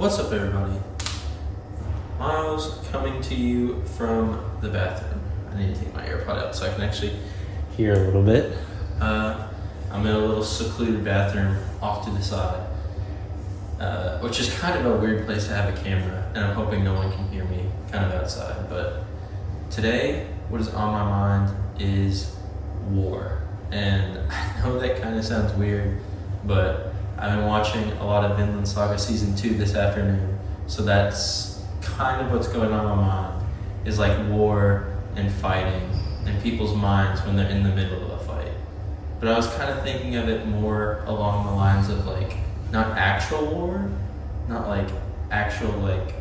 What's up, everybody? Miles coming to you from the bathroom. I need to take my AirPod out so I can actually hear a little bit. I'm in a little secluded bathroom off to the side, which is kind of a weird place to have a camera, and I'm hoping no one can hear me kind of outside. But today, what is on my mind is war. And I know that kind of sounds weird, but I've been watching a lot of Vinland Saga Season 2 this afternoon, so that's kind of what's going on in my mind, is like war and fighting and people's minds when they're in the middle of a fight. But I was kind of thinking of it more along the lines of like, not actual war, not like actual like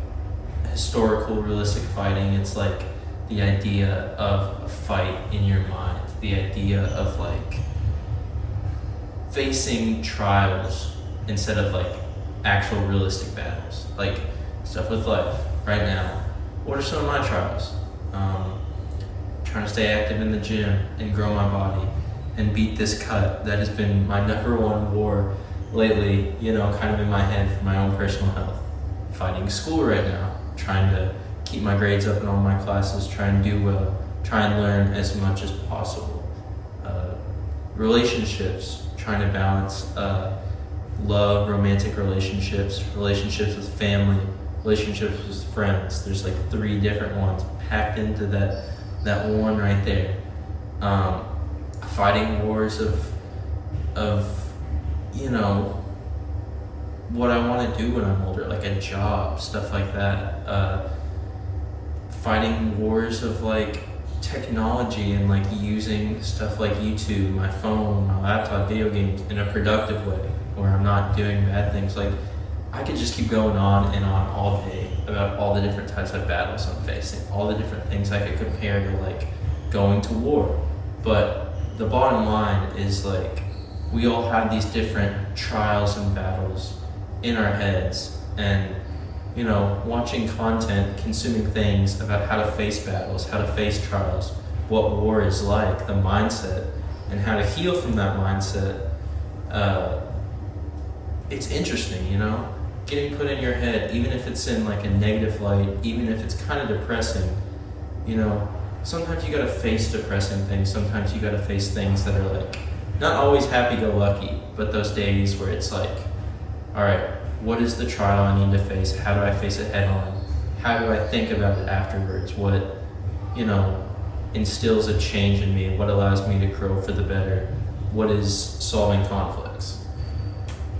historical realistic fighting. It's like the idea of a fight in your mind, the idea of like facing trials instead of like actual realistic battles, like stuff with life right now. What are some of my trials? Trying to stay active in the gym and grow my body and beat this cut that has been my #1 war lately, kind of in my head for my own personal health. Fighting school right now, trying to keep my grades up in all my classes, trying to do well, try and learn as much as possible. Relationships, trying to balance love, romantic relationships, relationships with family, relationships with friends. There's like 3 different ones packed into that one right there. Fighting wars of what I want to do when I'm older, like a job, stuff like that. Fighting wars of like technology and like using stuff like YouTube, my phone, my laptop, video games in a productive way where I'm not doing bad things. Like, I could just keep going on and on all day about all the different types of battles I'm facing, all the different things I could compare to like going to war. But the bottom line is like, we all have these different trials and battles in our heads, and watching content, consuming things about how to face battles, how to face trials, what war is like, the mindset, and how to heal from that mindset. It's interesting, getting put in your head, even if it's in like a negative light, even if it's kind of depressing. Sometimes you gotta face depressing things. Sometimes you gotta face things that are like not always happy-go-lucky, but those days where it's like, all right, what is the trial I need to face? How do I face it head on? How do I think about it afterwards? What, instills a change in me? What allows me to grow for the better? What is solving conflicts?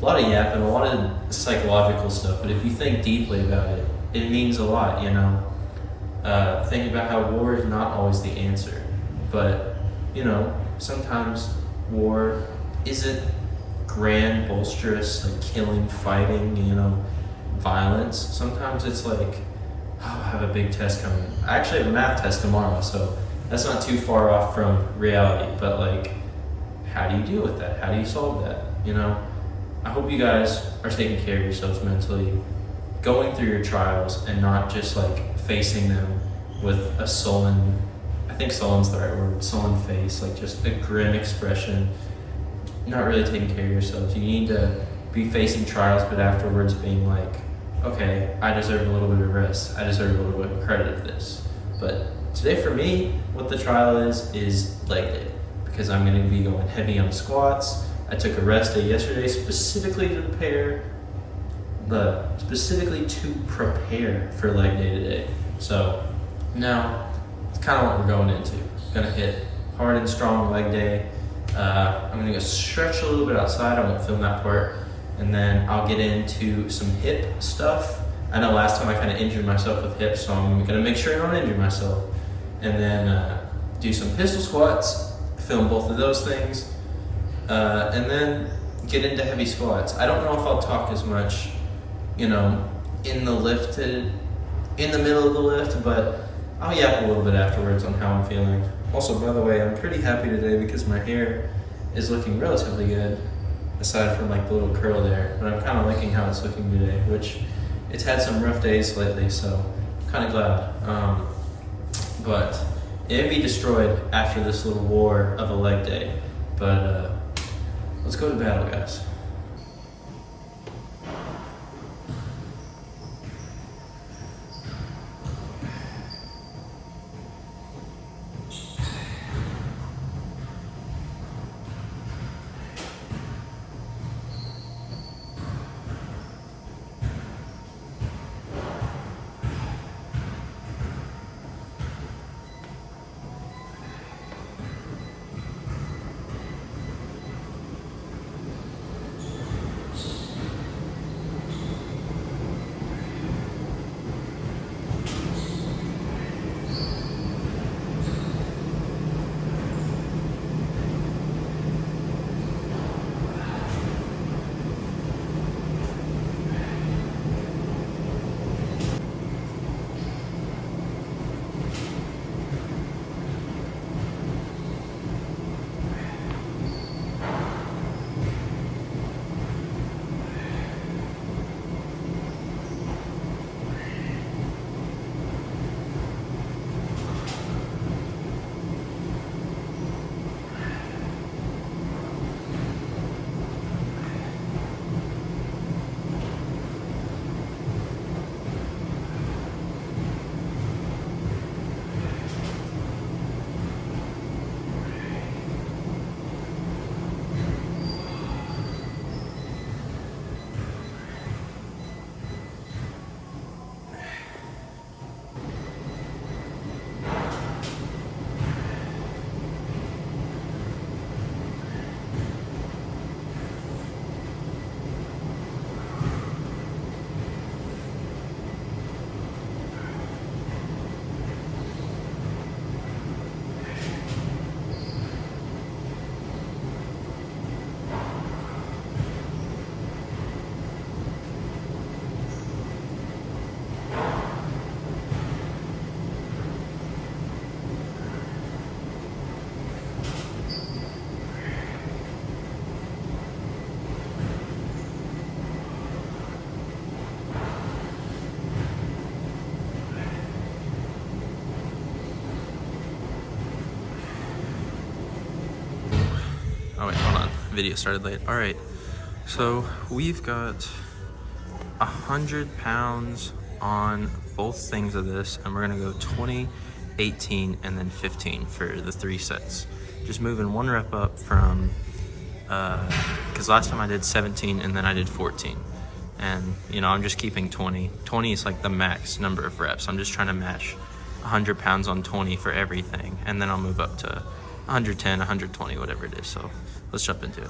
A lot of yapping, a lot of psychological stuff, but if you think deeply about it, it means a lot, Think about how war is not always the answer, but, sometimes war isn't grand, bolsterous, like killing, fighting, violence. Sometimes it's like, I have a big test coming. I actually have a math test tomorrow, so that's not too far off from reality, but like, how do you deal with that? How do you solve that? I hope you guys are taking care of yourselves mentally, going through your trials and not just like facing them with a sullen, I think sullen's the right word, sullen face, like just a grim expression, not really taking care of yourselves. You need to be facing trials, but afterwards being like, okay, I deserve a little bit of rest. I deserve a little bit of credit for this. But today for me, what the trial is leg day, because I'm gonna be going heavy on squats. I took a rest day yesterday specifically to prepare for leg day today. So now it's kind of what we're going into. Gonna hit hard and strong leg day. I'm gonna go stretch a little bit outside. I won't film that part. And then I'll get into some hip stuff. I know last time I kind of injured myself with hips, so I'm gonna make sure I don't injure myself. And then do some pistol squats, film both of those things. And then get into heavy squats. I don't know if I'll talk as much, in the middle of the lift, but I'll yap a little bit afterwards on how I'm feeling. Also, by the way, I'm pretty happy today because my hair is looking relatively good, aside from like the little curl there, but I'm kind of liking how it's looking today, which it's had some rough days lately, so I'm kind of glad. But it'd be destroyed after this little war of a leg day, but let's go to battle, guys. video started late. All right, so we've got 100 pounds on both things of this, and we're gonna go 20, 18, and then 15 for the 3 sets. Just moving 1 rep up from, because last time I did 17 and then I did 14. And you know, I'm just keeping 20. 20 is like the max number of reps. I'm just trying to match 100 pounds on 20 for everything. And then I'll move up to 110, 120, whatever it is. So let's jump into it.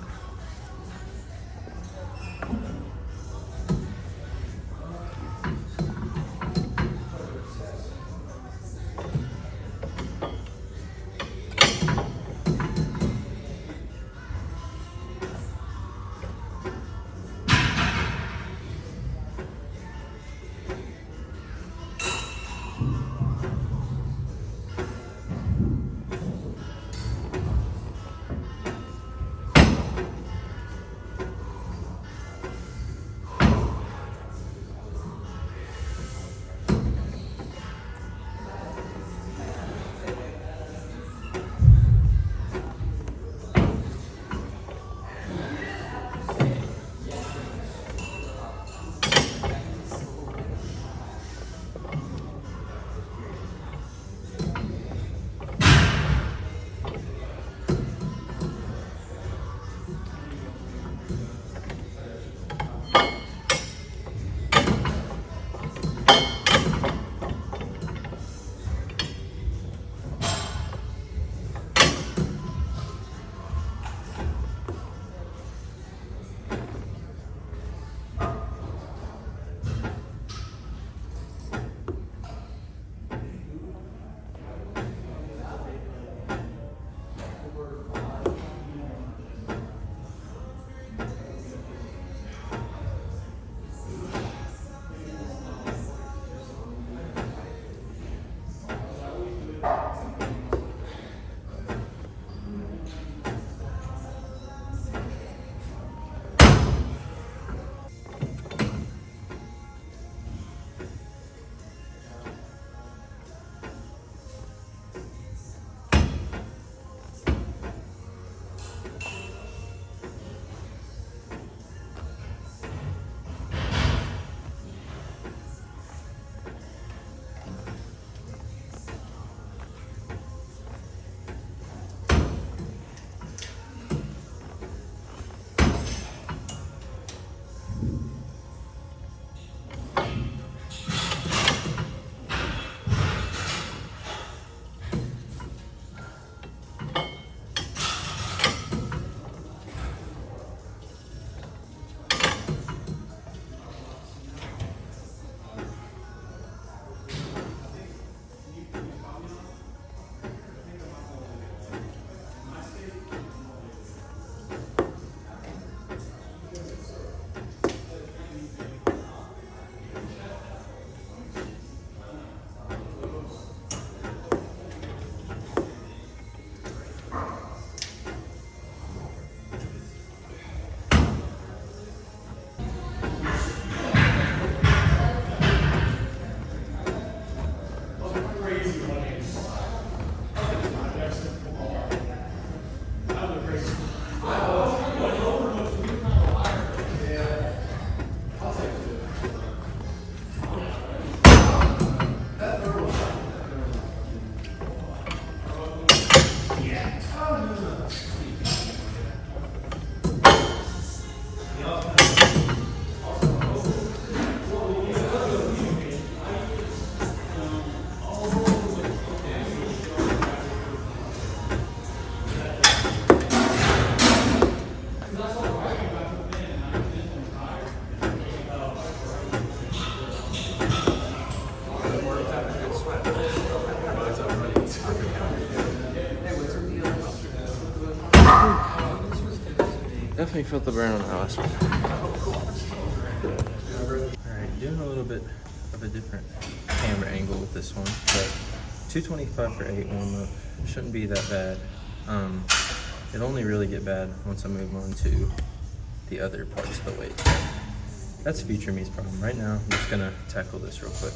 Definitely felt the burn on that last one. Alright, doing a little bit of a different camera angle with this one, but 225 for 8 warm up shouldn't be that bad. It'll only really get bad once I move on to the other parts of the weight. That's future me's problem. Right now, I'm just gonna tackle this real quick.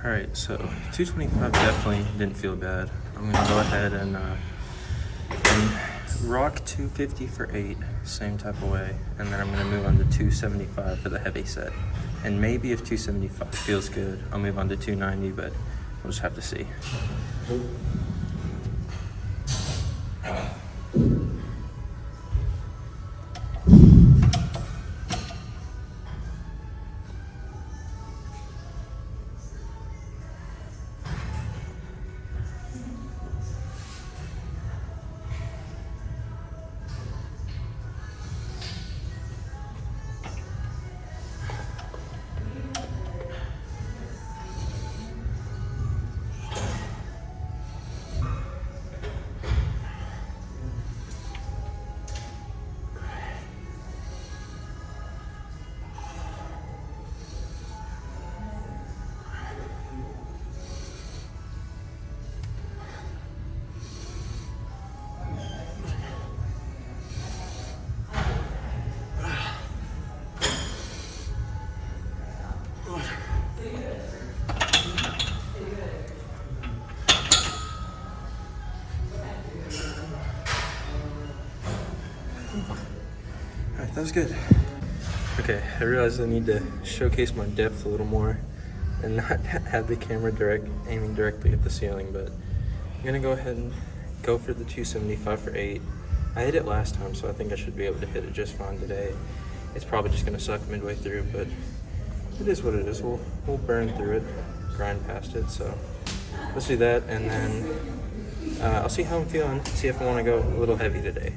All right, so 225 definitely didn't feel bad. I'm gonna go ahead and rock 250 for 8, same type of way, and then I'm gonna move on to 275 for the heavy set. And maybe if 275 feels good, I'll move on to 290, but we'll just have to see. Alright, that was good. Okay, I realized I need to showcase my depth a little more and not have the camera aiming directly at the ceiling, but I'm gonna go ahead and go for the 275 for 8. I hit it last time, so I think I should be able to hit it just fine today. It's probably just gonna suck midway through, but it is what it is. We'll burn through it, grind past it, so let's do that, and then I'll see how I'm feeling, see if I wanna go a little heavy today.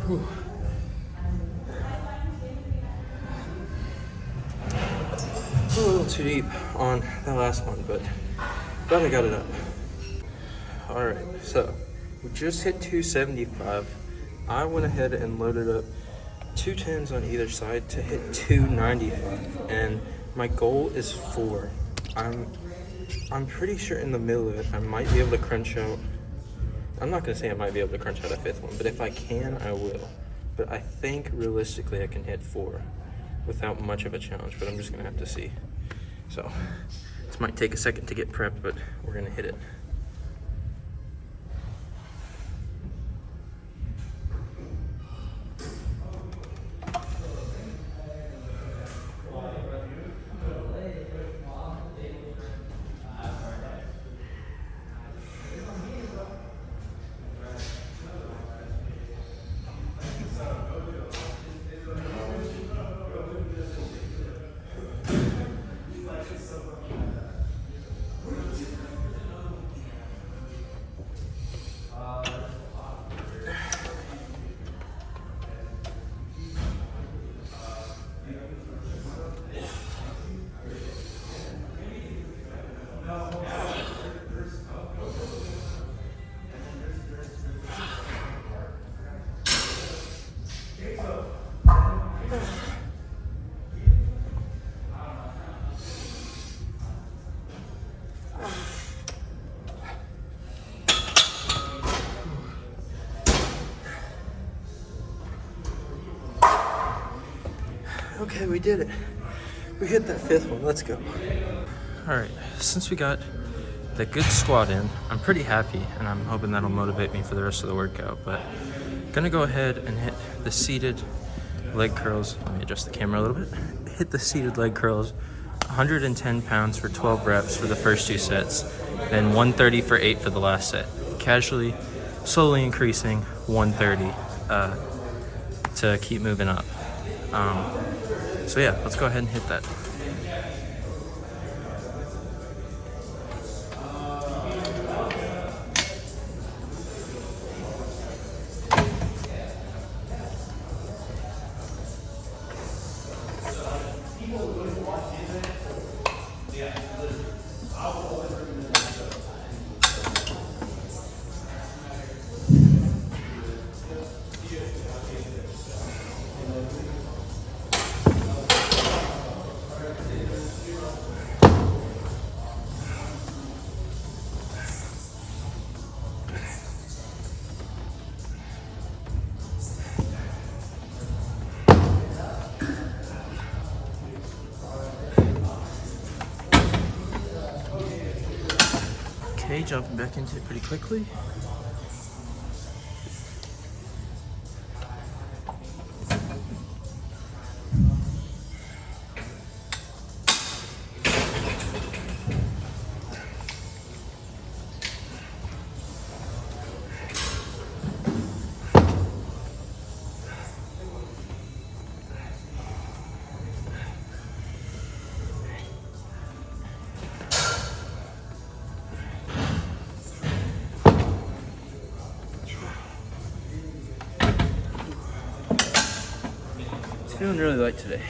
Whew. A little too deep on the last one, but glad I got it up. All right, so we just hit 275. I went ahead and loaded up 210s on either side to hit 295, and my goal is 4. I'm pretty sure in the middle of it, I might be able to crunch out. I'm not gonna say I might be able to crunch out a 5th one, but if I can, I will. But I think realistically I can hit 4 without much of a challenge, but I'm just gonna have to see. So this might take a second to get prepped, but we're gonna hit it. Okay, we did it. We hit that 5th one. Let's go. All right, since we got the good squat in, I'm pretty happy, and I'm hoping that'll motivate me for the rest of the workout. But I'm gonna go ahead and hit the seated leg curls. Let me adjust the camera a little bit. Hit the seated leg curls 110 pounds for 12 reps for the first 2 sets, then 130 for 8 for the last set. Casually, slowly increasing 130 to keep moving up. So yeah, let's go ahead and hit that. Okay, jumping back into it pretty quickly. Feeling really light today.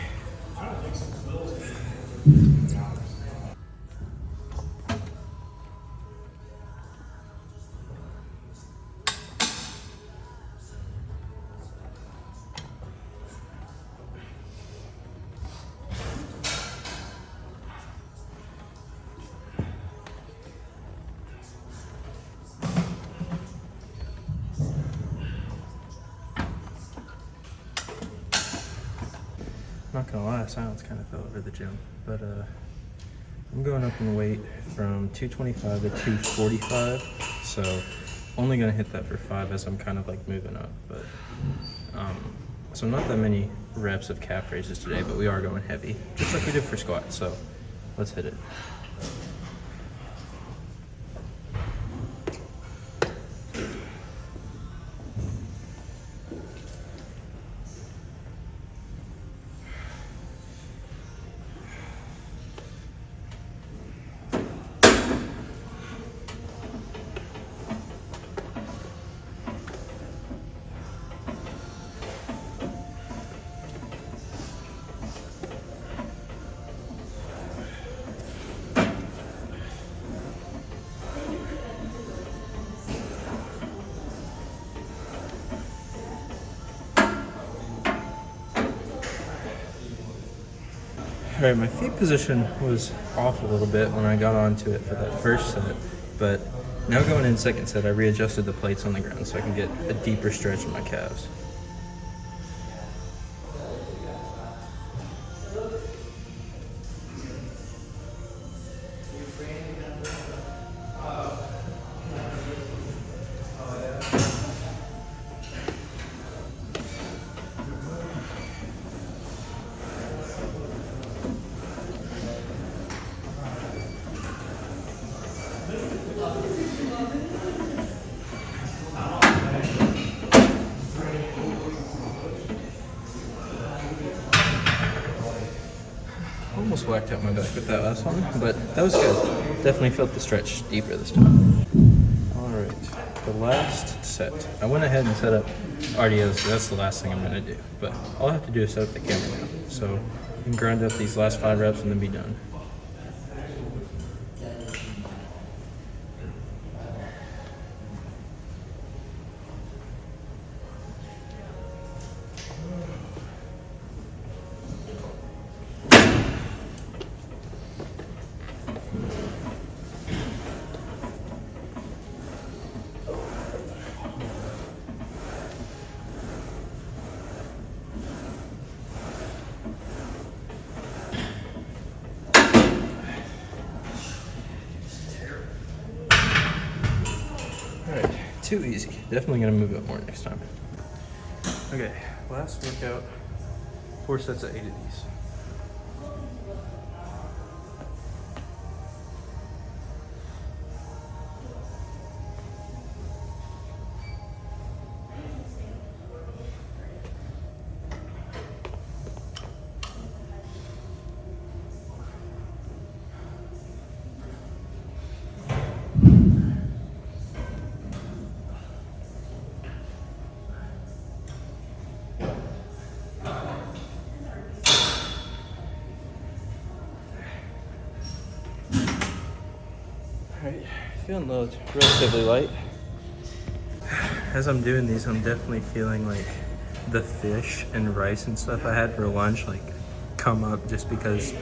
Not gonna lie, silence kind of fell over the gym, but I'm going up in weight from 225 to 245, so only gonna hit that for 5 as I'm kind of like moving up. But so not that many reps of calf raises today, but we are going heavy, just like we did for squats. So let's hit it. All right, my feet position was off a little bit when I got onto it for that first set, but now going in second set, I readjusted the plates on the ground so I can get a deeper stretch in my calves. Almost whacked out my back with that last one, but that was good. Definitely felt the stretch deeper this time. All right, the last set. I went ahead and set up RDOs, so that's the last thing I'm gonna do. But all I have to do is set up the camera now. So you can grind up these last 5 reps and then be done. Too easy. Definitely gonna move up more next time. Okay, last workout, 4 sets of 8 of these. Alright, feeling low, relatively light. As I'm doing these, I'm definitely feeling like the fish and rice and stuff I had for lunch like come up just because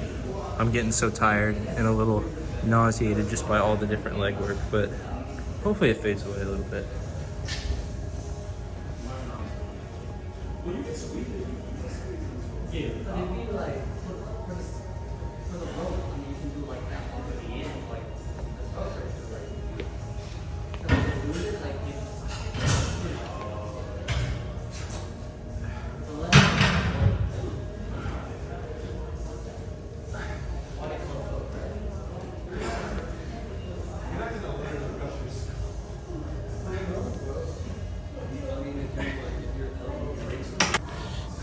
I'm getting so tired and a little nauseated just by all the different leg work, but hopefully it fades away a little bit.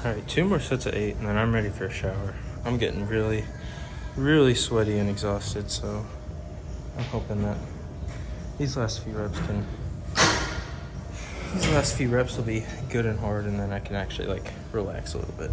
All right, 2 more sets of 8 and then I'm ready for a shower. I'm getting really, really sweaty and exhausted, so I'm hoping that these last few reps will be good and hard, and then I can actually like relax a little bit.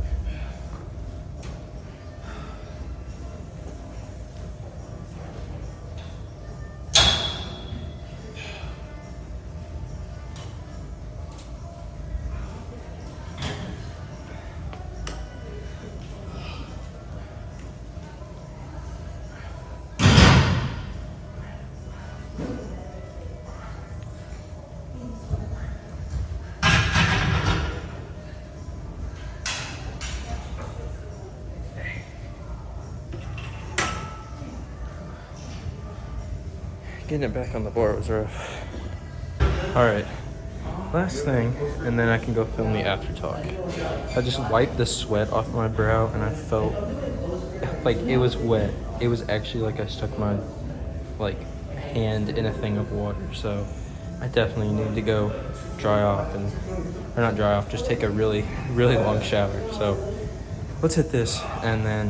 Getting it back on the bar was rough. All right, last thing, and then I can go film the after talk. I just wiped the sweat off my brow and I felt like it was wet. It was actually like I stuck my like hand in a thing of water. So I definitely need to go dry off or not dry off, just take a really, really long shower. So let's hit this and then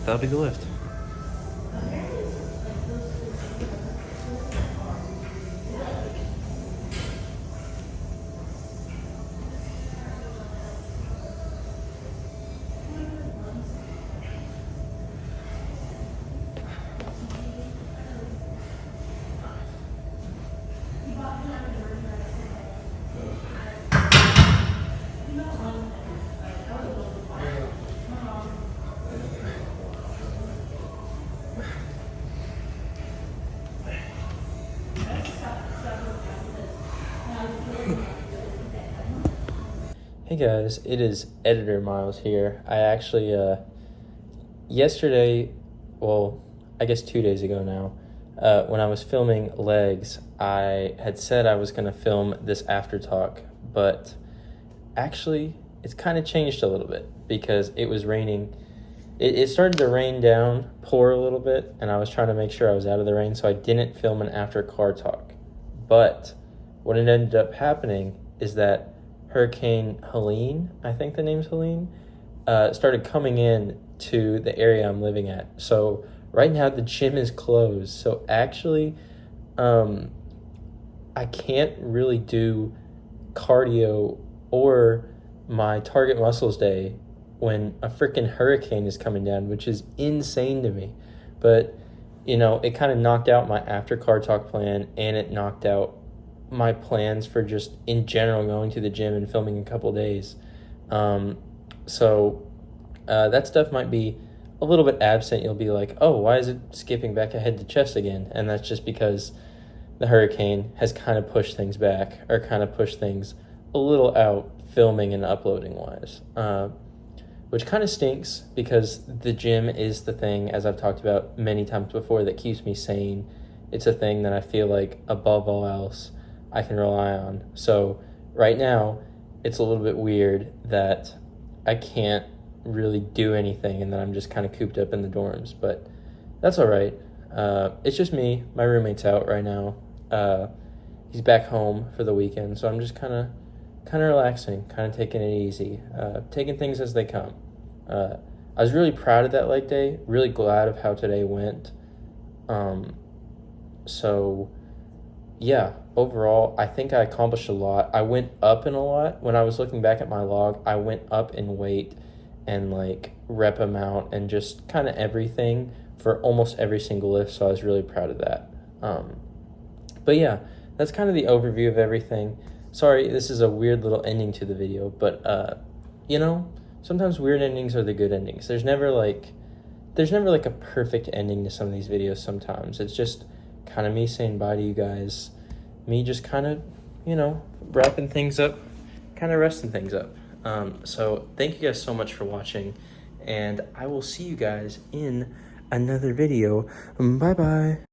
that'll be the lift. Hey guys, it is Editor Miles here. I actually, yesterday, well, I guess 2 days ago now, when I was filming legs, I had said I was going to film this after talk, but actually, it's kind of changed a little bit because it was raining. It started to rain down, pour a little bit, and I was trying to make sure I was out of the rain, so I didn't film an after car talk. But what ended up happening is that Hurricane Helene, I think the name's Helene, started coming in to the area I'm living at. So right now the gym is closed. So actually, I can't really do cardio or my target muscles day when a freaking hurricane is coming down, which is insane to me. But, you know, it kind of knocked out my after car talk plan, and it knocked out my plans for just in general going to the gym and filming a couple days. So that stuff might be a little bit absent. You'll be like, oh, why is it skipping back ahead to chest again? And that's just because the hurricane has kind of pushed things back, or kind of pushed things a little out filming and uploading wise, which kind of stinks because the gym is the thing, as I've talked about many times before, that keeps me sane. It's a thing that I feel like above all else I can rely on. So right now it's a little bit weird that I can't really do anything and that I'm just kind of cooped up in the dorms, but that's all right. It's just me. My roommate's out right now. He's back home for the weekend, so I'm just kind of relaxing, kind of taking it easy, taking things as they come. I was really proud of that leg day, really glad of how today went. So yeah, overall, I think I accomplished a lot. I went up in a lot. When I was looking back at my log, I went up in weight and like rep amount and just kind of everything for almost every single lift. So I was really proud of that. But yeah, that's kind of the overview of everything. Sorry, this is a weird little ending to the video, but you know, sometimes weird endings are the good endings. There's never like a perfect ending to some of these videos. Sometimes it's just kind of me saying bye to you guys, me just kind of, you know, wrapping things up, kind of resting things up. So thank you guys so much for watching, and I will see you guys in another video. Bye bye.